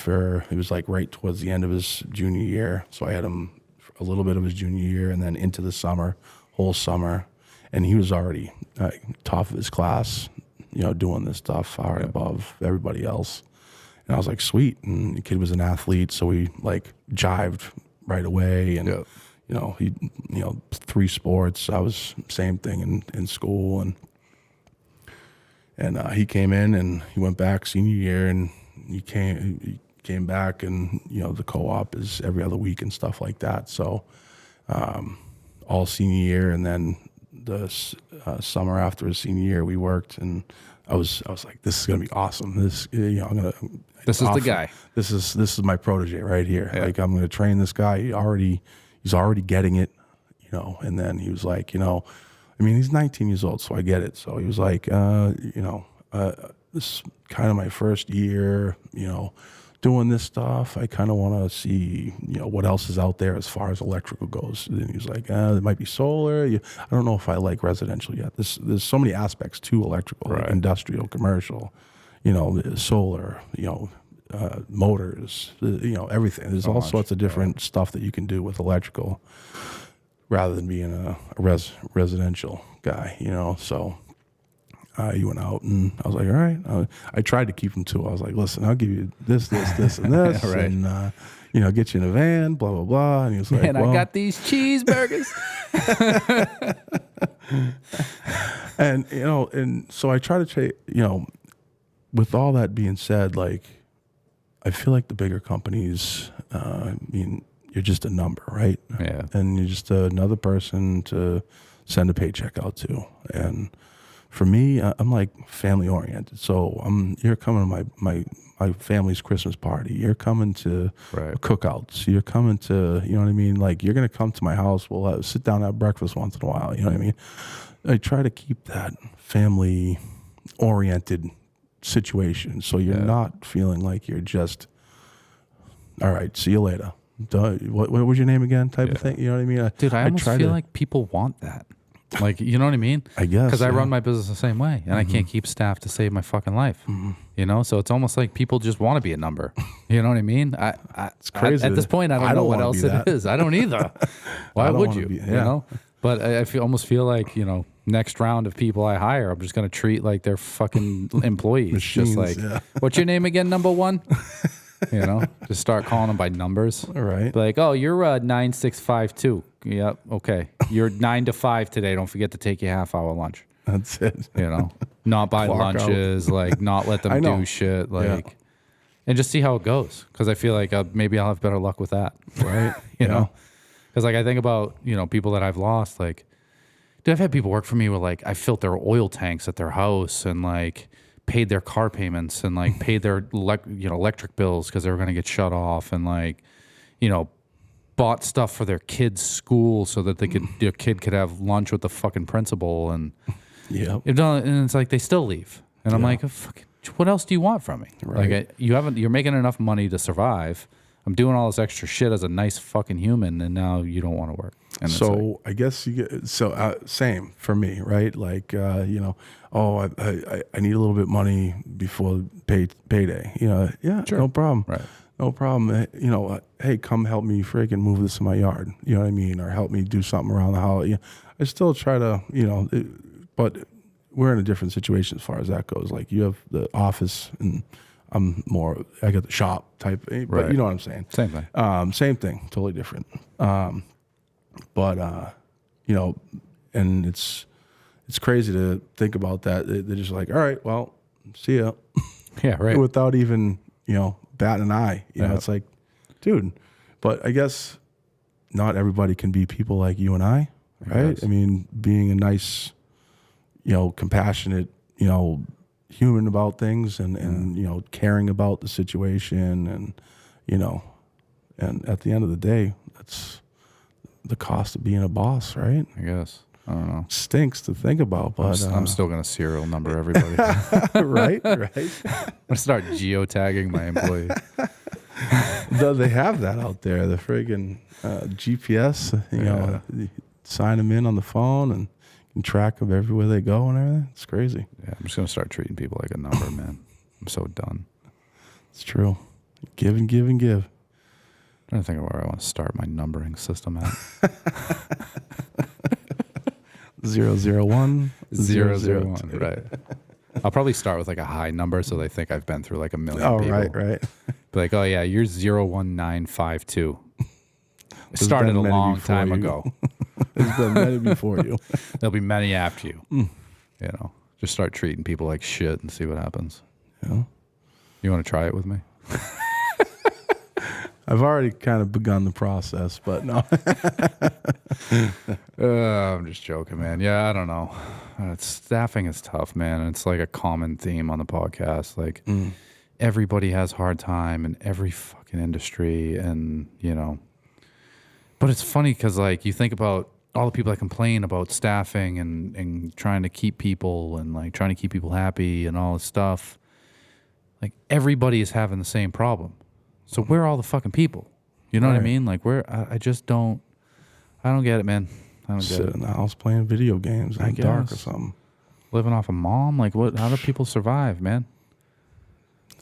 it was like right towards the end of his junior year. So I had him for a little bit of his junior year and then into the summer, whole summer. and he was already top of his class, doing this stuff far above everybody else. And I was like, sweet. And the kid was an athlete, so we like jived right away. And he 3 sports. I was same thing in school, and he came in and he went back senior year, and he came back, and the co-op is every other week and stuff like that. So all senior year, and then the summer after his senior year, we worked, and I was like, this is gonna be awesome. This This is the guy. This is my protege right here. Yeah. Like, I'm gonna train this guy. He's already getting it, And then he was like, he's 19 years old, so I get it. So he was like, this is kind of my first year, doing this stuff. I kind of want to see, what else is out there as far as electrical goes. And he was like, there might be solar. I don't know if I like residential yet. There's so many aspects to electrical, right. Industrial, commercial, solar, motors, everything. There's all sorts of different stuff that you can do with electrical rather than being a residential guy, So he went out, and I was like, all right. I tried to keep him to. I was like, listen, I'll give you this, and this, right. And get you in a van, blah blah blah. And he was like, man, I got these cheeseburgers. and and so I try to with all that being said, like, I feel like the bigger companies, you're just a number, right? Yeah. And you're just another person to send a paycheck out to. And for me, I'm like family oriented. So you're coming to my family's Christmas party. You're coming to cookouts. You're coming to, Like, you're going to come to my house. We'll sit down and have breakfast once in a while. You know what I mean? I try to keep that family oriented situation. So you're not feeling like you're just, all right, see you later. What was your name again? Type of thing. You know what I mean? Dude, I almost feel like people want that. Like, you know what I mean? I guess. Because I run my business the same way, and I can't keep staff to save my fucking life. So it's almost like people just want to be a number. You know what I mean? It's crazy. At this point, I don't know what else it is. I don't either. Why would you? But I almost feel like, next round of people I hire, I'm just going to treat like they're fucking employees. Machines, just like, what's your name again, number one? Just start calling them by numbers. All right. Like, oh, you're 9652. Yep. Okay. You're 9 to 5 today. Don't forget to take your half-hour lunch. That's it. Not buy lunches, like, not let them do shit, like, and just see how it goes. Because I feel like maybe I'll have better luck with that, right? you know, because like I think about people that I've lost. Like, dude, I've had people work for me where like I filled their oil tanks at their house and like paid their car payments and like paid their electric bills because they were going to get shut off, and like bought stuff for their kids' school so that their kid could have lunch with the fucking principal, and and it's like they still leave, and I'm like, fucking, what else do you want from me? Right. Like, you're making enough money to survive. I'm doing all this extra shit as a nice fucking human, and now you don't want to work. And so I guess same for me, right? Like I need a little bit money before payday. Sure. No problem. Right. No problem. Hey, come help me freaking move this in my yard. You know what I mean? Or help me do something around the house. I still try to, but we're in a different situation as far as that goes. Like, you have the office, and I got the shop type, but you know what I'm saying? Same thing. Same thing, totally different. But and it's crazy to think about that. They're just like, all right, well, see ya. Yeah, right. Without even, batting an eye. It's like, dude, but I guess not everybody can be people like you and I, right? Yes. I mean, being a nice, compassionate, human about things, and caring about the situation, and and at the end of the day, that's the cost of being a boss, right? I guess. I don't know. Stinks to think about, but I'm still gonna serial number everybody. right. I'm gonna start geotagging my employees. They have that out there, the friggin' GPS. You sign them in on the phone and can track them everywhere they go and everything. It's crazy. Yeah, I'm just gonna start treating people like a number, man. I'm so done. It's true. Give and give and give. I'm trying to think of where I want to start my numbering system at. 001 001. Right. I'll probably start with like a high number so they think I've been through like a million people. Right. Be like, oh yeah, you're 01952. It started a long time ago. There's been many before you. There'll be many after you. You know, just start treating people like shit and see what happens. Yeah. You want to try it with me? I've already kind of begun the process, but no. I'm just joking, man. Yeah, I don't know. Staffing is tough, man. And it's like a common theme on the podcast. Like everybody has a hard time in every fucking industry, and you know. But it's funny because like you think about all the people that complain about staffing and trying to keep people and like trying to keep people happy and all this stuff. Like everybody is having the same problem. So where are all the fucking people? You know what I mean? Like I just don't. I don't get it, man. I don't get it. Sit in the house playing video games in the dark or something. Living off a mom? Like what? How do people survive, man?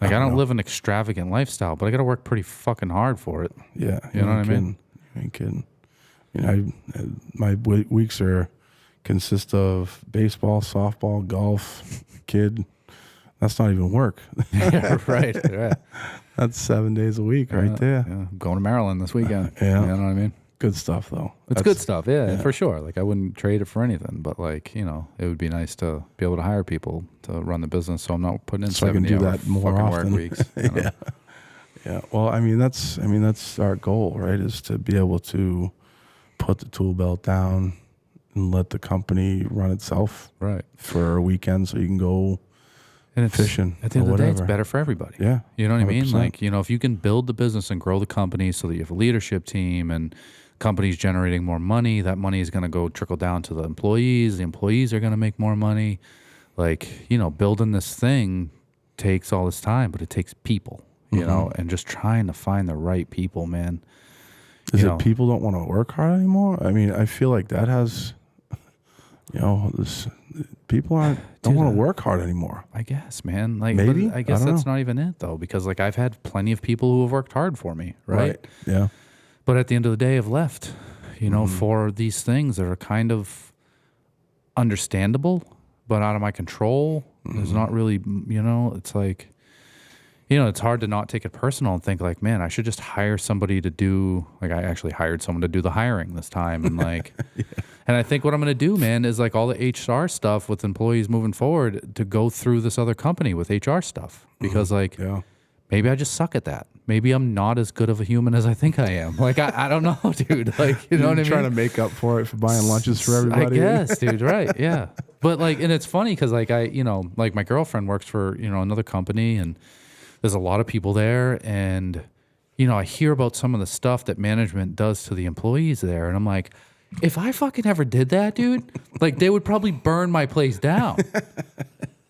Like I don't live an extravagant lifestyle, but I got to work pretty fucking hard for it. Yeah, you know what I mean. You ain't kidding. You know, my weeks consist of baseball, softball, golf, kid. That's not even work. Yeah, right. That's 7 days a week right there. Yeah. I'm going to Maryland this weekend. Yeah. You know what I mean? Good stuff, though. It's good stuff, yeah, for sure. Like, I wouldn't trade it for anything, but, like, you know, it would be nice to be able to hire people to run the business so I'm not putting in so 70-hour fucking work weeks. You know? Yeah. Well, I mean, that's our goal, right, is to be able to put the tool belt down and let the company run itself for a weekend so you can go and fishing. At the end of the day, it's better for everybody. Yeah. You know what I mean? Like, you know, if you can build the business and grow the company so that you have a leadership team and companies generating more money, that money is going to go trickle down to the employees. The employees are going to make more money. Like, you know, building this thing takes all this time, but it takes people, you know, and just trying to find the right people, man. Is it people don't want to work hard anymore? I mean, I feel like that has, you know, people don't want to work hard anymore. I guess, man. Like, maybe I guess that's not even it though, because like I've had plenty of people who have worked hard for me, right? Yeah. But at the end of the day, have left, you know, for these things that are kind of understandable, but out of my control. It's not really, you know, it's like, you know, it's hard to not take it personal and think like, man, I should just hire somebody to do, like I actually hired someone to do the hiring this time. And like, and I think what I'm going to do, man, is like all the HR stuff with employees moving forward to go through this other company with HR stuff. Because like, maybe I just suck at that. Maybe I'm not as good of a human as I think I am. Like, I don't know, dude. Like, you know what I mean? Trying to make up for it for buying lunches for everybody. I guess, dude. Right. Yeah. But like, and it's funny because like you know, like my girlfriend works for, you know, another company and there's a lot of people there. And, you know, I hear about some of the stuff that management does to the employees there. And I'm like, if I fucking ever did that, dude, like they would probably burn my place down.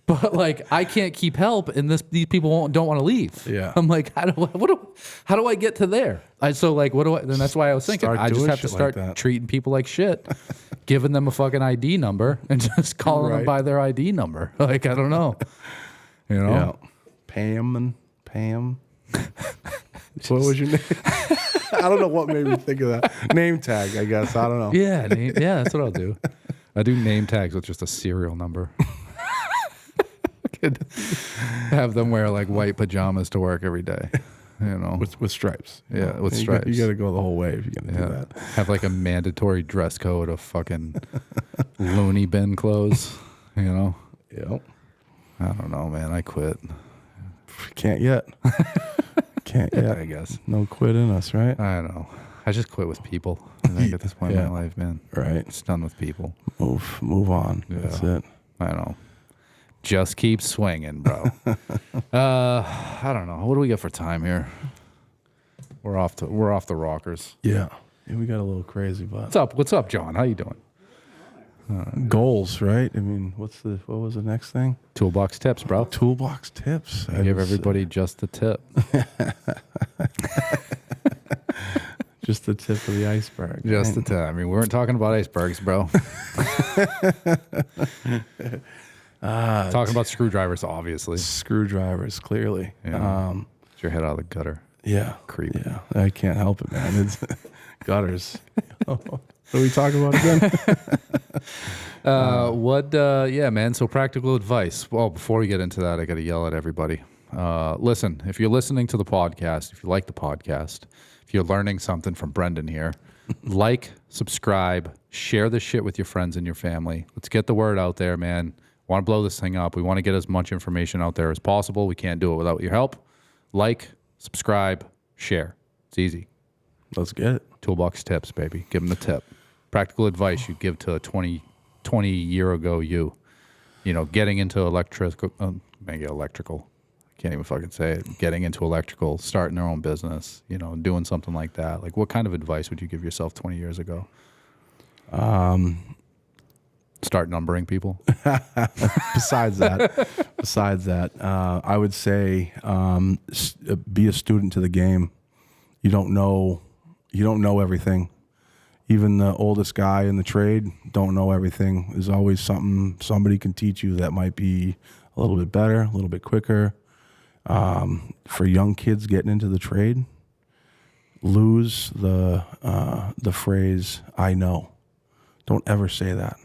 But like I can't keep help, and these people don't want to leave. Yeah, I'm like, how do I get to there? So like, what do I? And that's why I was thinking I just have to start treating people like shit, giving them a fucking ID number, and just calling them by their ID number. Like I don't know, you know, Pam. So what was your name? I don't know what made me think of that name tag. I guess I don't know. Yeah, that's what I'll do. I do name tags with just a serial number. Have them wear like white pajamas to work every day, you know, with stripes. Yeah, with stripes. You got to go the whole way if you're gonna do that. Have like a mandatory dress code of fucking loony bin clothes, you know. Yep. I don't know, man. I quit. Can't yet. Can't yet. I guess no quit in us, right? I know. I just quit with people. I think at this point in my life, man. Right. It's done with people. Move on. Yeah. That's it. I know. Just keep swinging, bro. I don't know. What do we got for time here? We're off the rockers. Yeah, we got a little crazy, but What's up, John? How you doing? Goals, right? I mean, what was the next thing? Toolbox tips, bro. Toolbox tips. Give everybody just the tip. Just the tip of the iceberg. Just the tip. I mean, we weren't talking about icebergs, bro. Talking about screwdrivers, obviously. Screwdrivers, clearly. Yeah. Get your head out of the gutter. Yeah. Creep. Yeah. I can't help it, man. It's gutters. What are we talking about again? Yeah, man. So practical advice. Well, before we get into that, I got to yell at everybody. Listen, if you're listening to the podcast, if you like the podcast, if you're learning something from Brenden here, like, subscribe, share this shit with your friends and your family. Let's get the word out there, man. Want to blow this thing up. We want to get as much information out there as possible. We can't do it without your help. Like, subscribe, share. It's easy. Let's get it. Toolbox tips, baby. Give them the tip. Practical advice you give to a 20 year ago you. You know, getting into electrical. I can't even fucking say it. Getting into electrical, starting their own business, you know, doing something like that. Like, what kind of advice would you give yourself 20 years ago? Start numbering people. Besides that, I would say be a student to the game. You don't know everything. Even the oldest guy in the trade don't know everything. There's always something somebody can teach you that might be a little bit better, a little bit quicker. For young kids getting into the trade, lose the phrase "I know." Don't ever say that.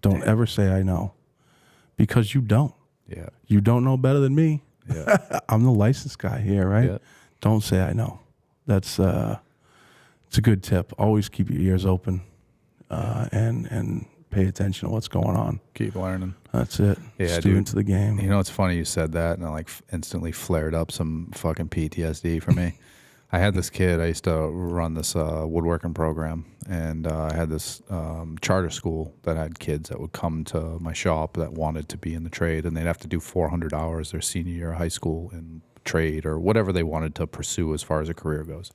Don't ever say "I know," because you don't. Yeah. You don't know better than me. Yeah. I'm the licensed guy here, right? Yeah. Don't say "I know." That's it's a good tip. Always keep your ears open, and pay attention to what's going on. Keep learning. That's it. Yeah, Student to the game. You know, it's funny you said that, and I like instantly flared up some fucking PTSD for me. I had this kid. I used to run this woodworking program, and I had this charter school that had kids that would come to my shop that wanted to be in the trade, and they'd have to do 400 hours their senior year of high school in trade or whatever they wanted to pursue as far as a career goes.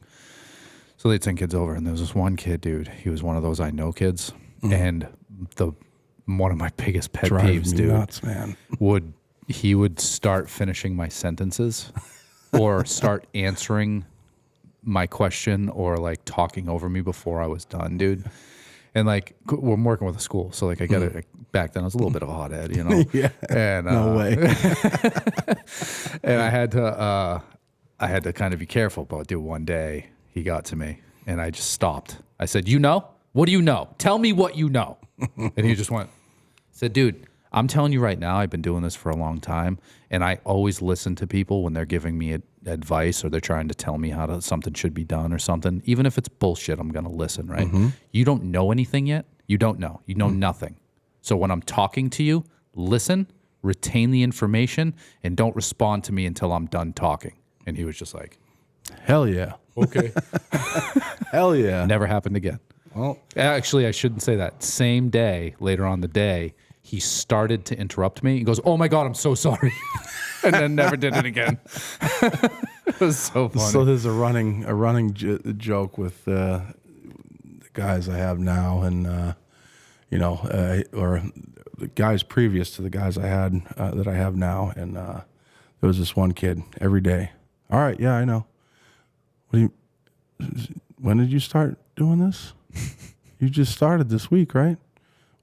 So they'd send kids over, and there was this one kid, dude. He was one of those I know kids, and one of my biggest pet peeves, dude, nuts, man. He would start finishing my sentences or start answering my question or like talking over me before I was done, dude. And like, we're working with a school, so like I get it. Back then I was a little bit of a hothead, you know. Yeah. And no way. And I had to kind of be careful. But dude, one day he got to me, and I just stopped. I said, "You know? What do you know? Tell me what you know." And he just said, "Dude, I'm telling you right now, I've been doing this for a long time, and I always listen to people when they're giving me advice or they're trying to tell me how something should be done or something. Even if it's bullshit, I'm going to listen, right? Mm-hmm. You don't know anything yet. You don't know. You know nothing. So when I'm talking to you, listen, retain the information, and don't respond to me until I'm done talking." And he was just like, "Hell yeah." Okay. Hell yeah. Never happened again. Well, actually, I shouldn't say that. Same day, later on the day, he started to interrupt me. He goes, "Oh my God, I'm so sorry." And then never did it again. It was so funny. So there's a running joke with the guys I have now, and or the guys previous to the guys I had that I have now, and there was this one kid every day. "All right, yeah, I know. When did you start doing this? You just started this week, right?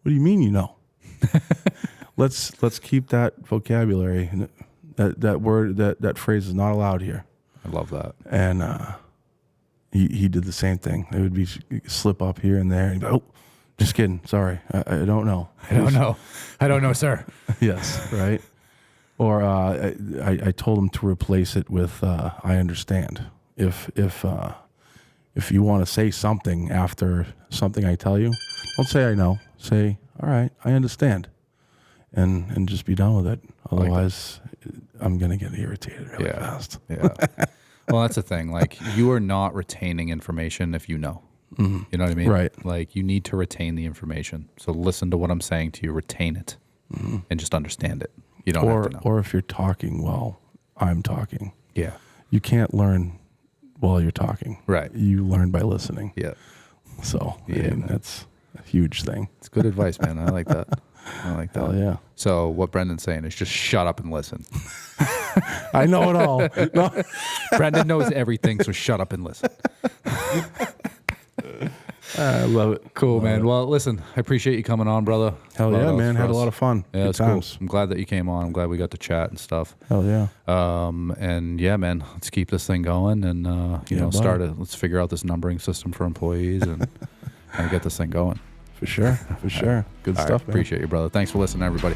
What do you mean you know?" Let's keep that vocabulary. That word, that phrase is not allowed here. I love that. And he did the same thing. It would be slip up here and there. He'd be, "Oh, just kidding. Sorry, I don't know. I don't know, sir." Yes, right. Or I told him to replace it with "I understand." If you want to say something after something I tell you, don't say "I know." Say, "All right, I understand," and just be done with it. Otherwise, I'm gonna get irritated really fast. Yeah. Well, that's the thing. Like, you are not retaining information if you know. Mm-hmm. You know what I mean? Right. Like, you need to retain the information. So listen to what I'm saying to you, retain it, and just understand it. You don't have to know. Or if you're talking while I'm talking. Yeah. You can't learn while you're talking. Right. You learn by listening. Yeah. So that's a huge thing. It's good advice, man. I like that. I like that. Hell yeah. So what Brendan's saying is just shut up and listen. I know it all. No. Brenden knows everything, so shut up and listen. I love it. Cool, man. Well, listen, I appreciate you coming on, brother. Hell yeah, man. Had a lot of fun. Yeah, Good it's times. cool. I'm glad that you came on. I'm glad we got to chat and stuff. Hell yeah. And yeah, man, let's keep this thing going and let's figure out this numbering system for employees and and get this thing going. For sure. Good All stuff, right, man. appreciate you, brother. Thanks for listening, everybody.